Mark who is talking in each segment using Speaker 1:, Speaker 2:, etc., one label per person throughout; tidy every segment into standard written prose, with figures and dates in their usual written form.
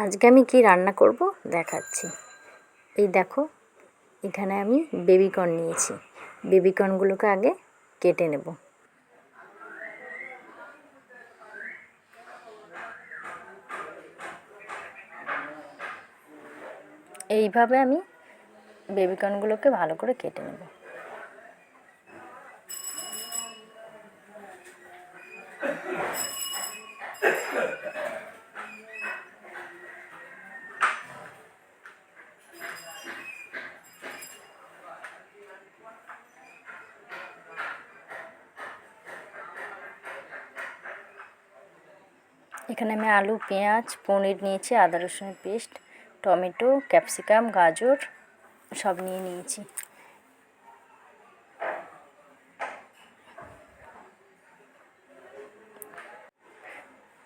Speaker 1: আজকে আমি কি রান্না করব দেখাচ্ছি। এই দেখো, এখানে আমি বেবিকর্ন নিয়েছি। বেবিকর্নগুলোকে আগে কেটে নেব। এইভাবে আমি বেবিকর্নগুলোকে ভালো করে কেটে নেব। এখানে আমি আলু, পেঁয়াজ, পনির নিয়েছি, আদা রসুনের পেস্ট, টমেটো, ক্যাপসিকাম, গাজর সব নিয়েছি।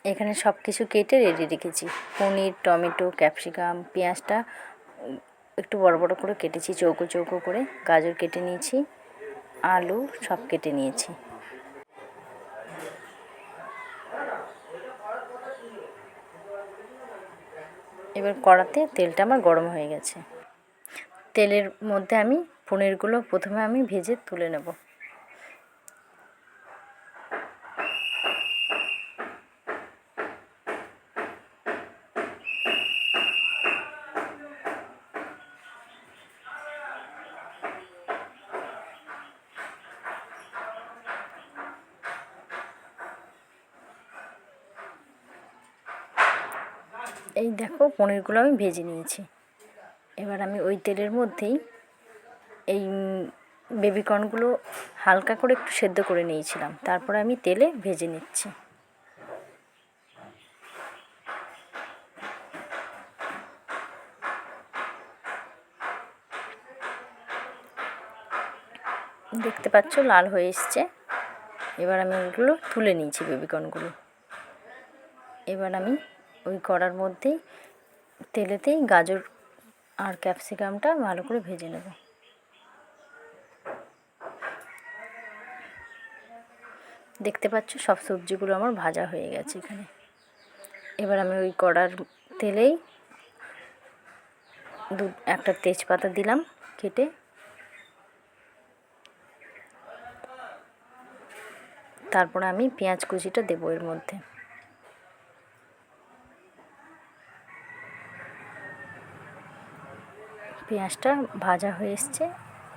Speaker 1: এখানে সব কিছু কেটে রেডি রেখেছি। পনির, টমেটো, ক্যাপসিকাম, পেঁয়াজটা একটু বড় বড় করে কেটেছি, চৌকো চৌকো করে। গাজর কেটে নিয়েছি, আলু সব কেটে নিয়েছি। এবার কড়াতে তেলটা আমার গরম হয়ে গেছে। তেলের মধ্যে আমি পনিরগুলো প্রথমে আমি ভেজে তুলে নেব। এই দেখো, পনিরগুলো আমি ভেজে নিয়েছি। এবার আমি ওই তেলের মধ্যেই এই বেবিকর্নগুলো হালকা করে একটু সেদ্ধ করে নিয়েছিলাম, তারপরে আমি তেলে ভেজে নিচ্ছি। দেখতে পাচ্ছ লাল হয়ে এসছে। এবার আমি ওইগুলো তুলে নিয়েছি বেবিকর্নগুলো। এবার আমি ওই কড়ার মধ্যেই তেলেতেই গাজর আর ক্যাপসিকামটা ভালো করে ভেজে নেব। দেখতে পাচ্ছ সব সবজিগুলো আমার ভাজা হয়ে গেছে এখানে। এবার আমি ওই কড়ার তেলেই একটা তেজপাতা দিলাম কেটে। তারপরে আমি পেঁয়াজ কুচিটা দেবো এর মধ্যে। পেঁয়াজটা ভাজা হয়ে এসছে।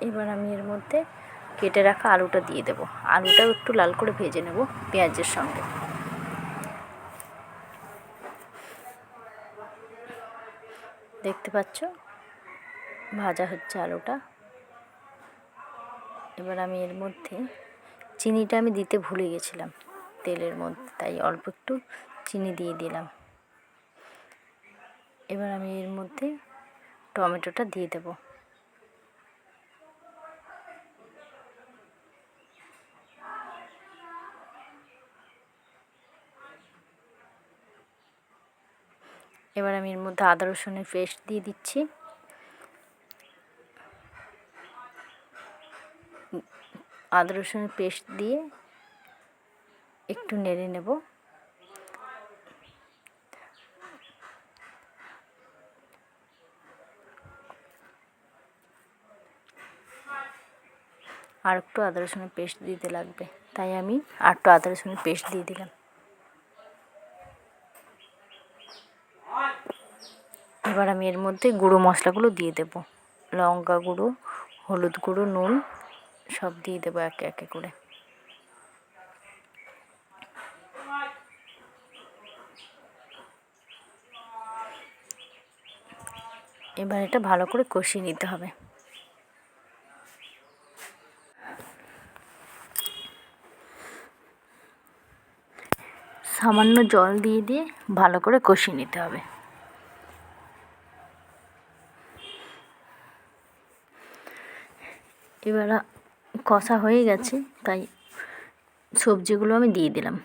Speaker 1: এবার আমি এর মধ্যে কেটে রাখা আলুটা দিয়ে দেব। আলুটাও একটু লাল করে ভেজে নেব পেঁয়াজের সঙ্গে। দেখতে পাচ্ছ ভাজা হচ্ছে আলুটা। এবার আমি এর মধ্যে চিনিটা আমি দিতে ভুলে গেছিলাম তেলের মধ্যে, তাই অল্প একটু চিনি দিয়ে দিলাম। এবার আমি এর মধ্যে টমেটোটা দিয়ে দেব। এবার আমি এর মধ্যে আদা রসুনের পেস্ট দিয়ে দিচ্ছি। আদা রসুনের পেস্ট দিয়ে একটু নেড়ে নেব। আর একটু আদা রসুনের পেস্ট দিতে লাগবে, তাই আমি আর একটু আদা রসুনের পেস্ট দিয়ে দিলাম। এবার আমি এর মধ্যে গুঁড়ো মশলাগুলো দিয়ে দেব। লঙ্কা গুঁড়ো, হলুদ গুঁড়ো, নুন সব দিয়ে দেবো একে একে করে। এবার এটা ভালো করে কষিয়ে নিতে হবে। সামান্য জল দিয়ে দিয়ে ভালো করে কষিয়ে নিতে হবে। এবার কষা হয়ে গেছে, তাই সবজিগুলো আমি দিয়ে দিলাম।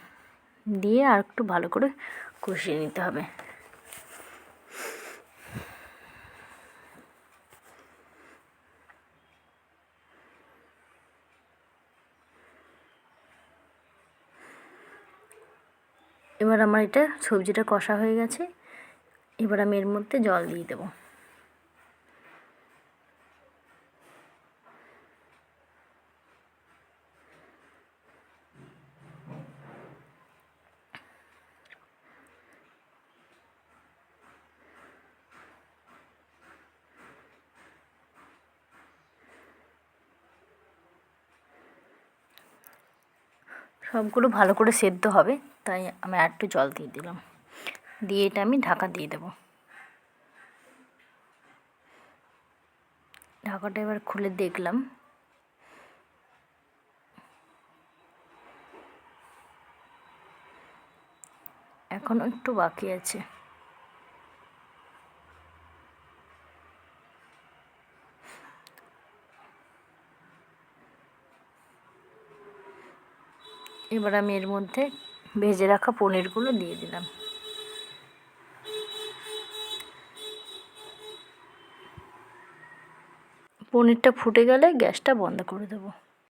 Speaker 1: দিয়ে আর একটু ভালো করে কষিয়ে নিতে হবে। এবার আমার এটা সবজিটা কষা হয়ে গেছে। এবার আমি এর মধ্যে জল দিয়ে দেবো। সবগুলো ভালো করে সেদ্ধ হবে, তাই আমি আর একটু জল দিয়ে দিলাম। দিয়ে এটা আমি ঢাকা দিয়ে দেবো। ঢাকাটা এবার খুলে দেখলাম, এখনও একটু বাকি আছে। এবার আমি এর মধ্যে ভেজে রাখা পনিরগুলো দিয়ে দিলাম। পনিরটা ফুটে গেলে গ্যাসটা বন্ধ করে দেবো।